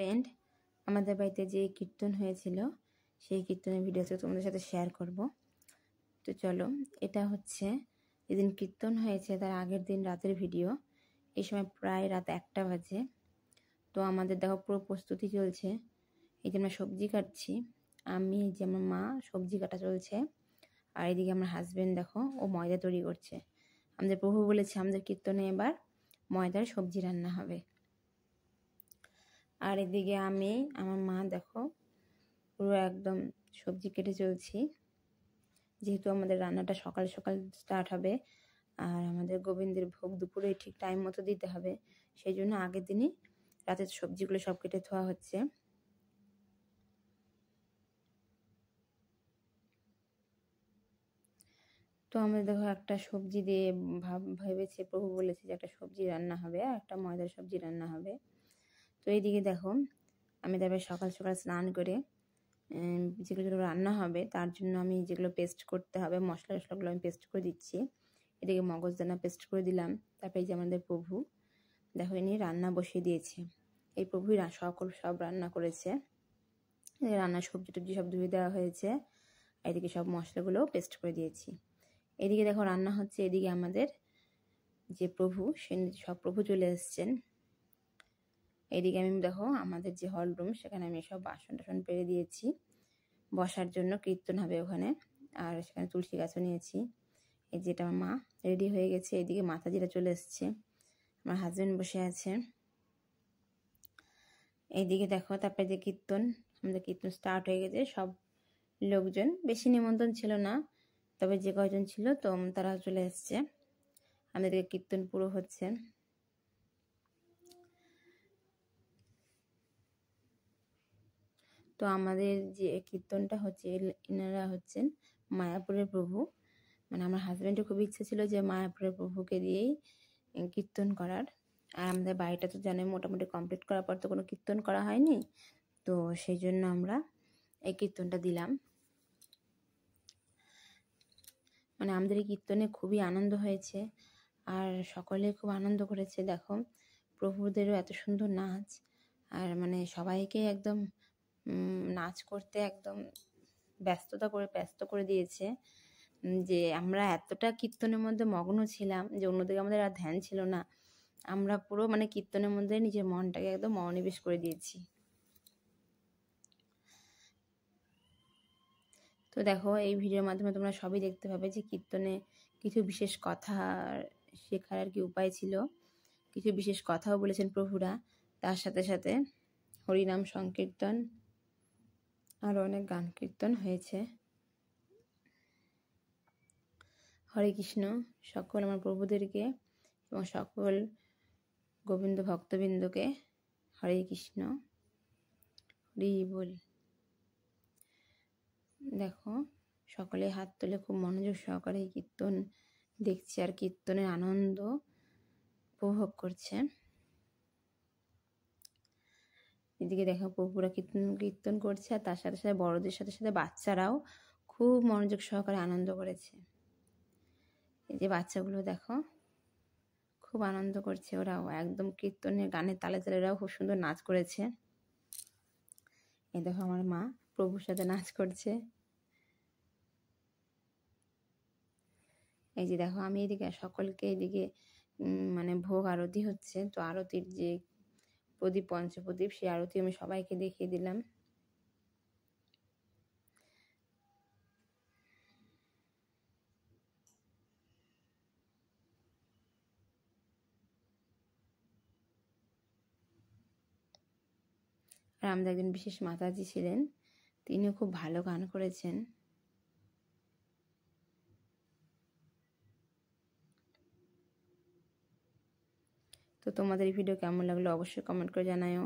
Friend, আমাদের বাড়িতে যে কীর্তন হয়েছিল সেই কীর্তনের ভিডিওটা তোমাদের সাথে শেয়ার করব। তো চলো, এটা হচ্ছে যেদিন কীর্তন হয়েছে তার আগের দিন রাতের ভিডিও। এই সময় প্রায় রাত 1টা বাজে। তো আমাদের দেখো পুরো প্রস্তুতি চলছে। এই যে আমরা সবজি কাটছি, আমি যে আমার মা সবজি কাটা চলছে, আর এদিকে আমার হাজবেন্ড দেখো ও ময়দা তৈরি করছে। আমাদের প্রভু বলেছে আমাদের কীর্তনে এবার ময়দার সবজি রান্না হবে। আর এদিকে আমি আমার মা দেখো পুরো একদম সবজি কেটে চলছি, যেহেতু আমাদের রান্নাটা সকাল সকাল স্টার্ট হবে আর আমাদের গোবিন্দের ভোগ দুপুরে ঠিক টাইম মতো দিতে হবে, সেই জন্য আগের দিনই রাতের সবজিগুলো সব কেটে ধোয়া হচ্ছে। তো আমরা দেখো একটা সবজি দিয়ে ভেবেছে, প্রভু বলেছে যে একটা সবজি রান্না হবে আর একটা ময়দার সবজি রান্না হবে। তো এইদিকে দেখো আমি তারপরে সকাল সকাল স্নান করে যেগুলো রান্না হবে তার জন্য আমি যেগুলো পেস্ট করতে হবে মশলা টশলাগুলো আমি পেস্ট করে দিচ্ছি। এদিকে মগজদানা পেস্ট করে দিলাম। তারপরে যে আমাদের প্রভু দেখো ইনি রান্না বসিয়ে দিয়েছে। এই প্রভুই সব রান্না করেছে। রান্নার সবজি টবজি সব ধুয়ে দেওয়া হয়েছে। এদিকে সব মশলাগুলোও পেস্ট করে দিয়েছি। এদিকে দেখো রান্না হচ্ছে, এদিকে আমাদের যে প্রভু সব প্রভু চলে এসছেন। এইদিকে আমি দেখো আমাদের যে হল রুম সেখানে আমি সব বাসন টাসন পেরে দিয়েছি, বসার জন্য কীর্তন হবে ওখানে। আর সেখানে তুলসী গাছও নিয়েছি। এই যেটা আমার মা রেডি হয়ে গেছে। এদিকে মাতাজিরা চলে এসছে, আমার হাজবেন্ড বসে আছে। এইদিকে দেখো তারপরে যে কীর্তন, আমাদের কীর্তন স্টার্ট হয়ে গেছে। সব লোকজন, বেশি নিমন্ত্রণ ছিল না, তবে যে কয়জন ছিল তো তারা চলে এসছে। আমাদের কীর্তন পুরো হচ্ছে। তো আমাদের যে কীর্তনটা হচ্ছে এনারা হচ্ছেন মায়াপুরের প্রভু। মানে আমার হাজব্যান্ডের খুব ইচ্ছে ছিল যে মায়াপুরের প্রভুকে দিয়েই কীর্তন করার। আর আমাদের বাড়িটা তো জানে মোটামুটি কমপ্লিট করার পর তো কোনো কীর্তন করা হয়নি, তো সেই জন্য আমরা এই কীর্তনটা দিলাম। মানে আমাদের এই কীর্তনে খুবই আনন্দ হয়েছে আর সকলে খুব আনন্দ করেছে। দেখো প্রভুদেরও এত সুন্দর নাচ, আর মানে সবাইকে একদম নাচ করতে একদম ব্যস্ত করে দিয়েছে। যে আমরা এতটা কীর্তনের মধ্যে মগ্ন ছিলাম যে অন্যদিকে আমাদের আর ধ্যান ছিল না। আমরা পুরো মানে কীর্তনের মধ্যে নিজের মনটাকে একদম মনোনিবেশ করে দিয়েছি। তো দেখো এই ভিডিওর মাধ্যমে তোমরা সবই দেখতে পাবে যে কীর্তনে কিছু বিশেষ কথা শেখার আর কি উপায় ছিল, কিছু বিশেষ কথাও বলেছেন প্রভুরা। তার সাথে সাথে হরিনাম সংকীর্তন আরও অনেক গান কীর্তন হয়েছে। হরে কৃষ্ণ সকল আমার প্রভুদেরকে এবং সকল গোবিন্দ ভক্তবৃন্দকে হরে কৃষ্ণ, হরি বল। দেখো সকলে হাত তুলে খুব মনোযোগ সহকারে কীর্তন দেখছে আর কীর্তনের আনন্দ উপভোগ করছে। এদিকে দেখো প্রভুরা কীর্তন করছে আর তার সাথে সাথে বড়দের সাথে সাথে বাচ্চারাও খুব মনোযোগ সহকারে আনন্দ করেছে। এই যে বাচ্চাগুলো দেখো খুব আনন্দ করছে, ওরাও একদম কীর্তনের গানের তালে তালে ওরাও খুব সুন্দর নাচ করেছে। এই দেখো আমার মা প্রভুর সাথে নাচ করছে। এই যে দেখো আমি এদিকে সকলকে এদিকে মানে ভোগ আরতি হচ্ছে, তো আরতির যে প্রদীপ পঞ্চপ্রদীপ সেই আরতি আমি সবাইকে দেখিয়ে দিলাম। আর আমাদের একজন বিশেষ মাতাজি ছিলেন, তিনিও খুব ভালো গান করেছেন। তো তোমাদের এই ভিডিও কেমন লাগলো অবশ্যই কমেন্ট করে জানাও।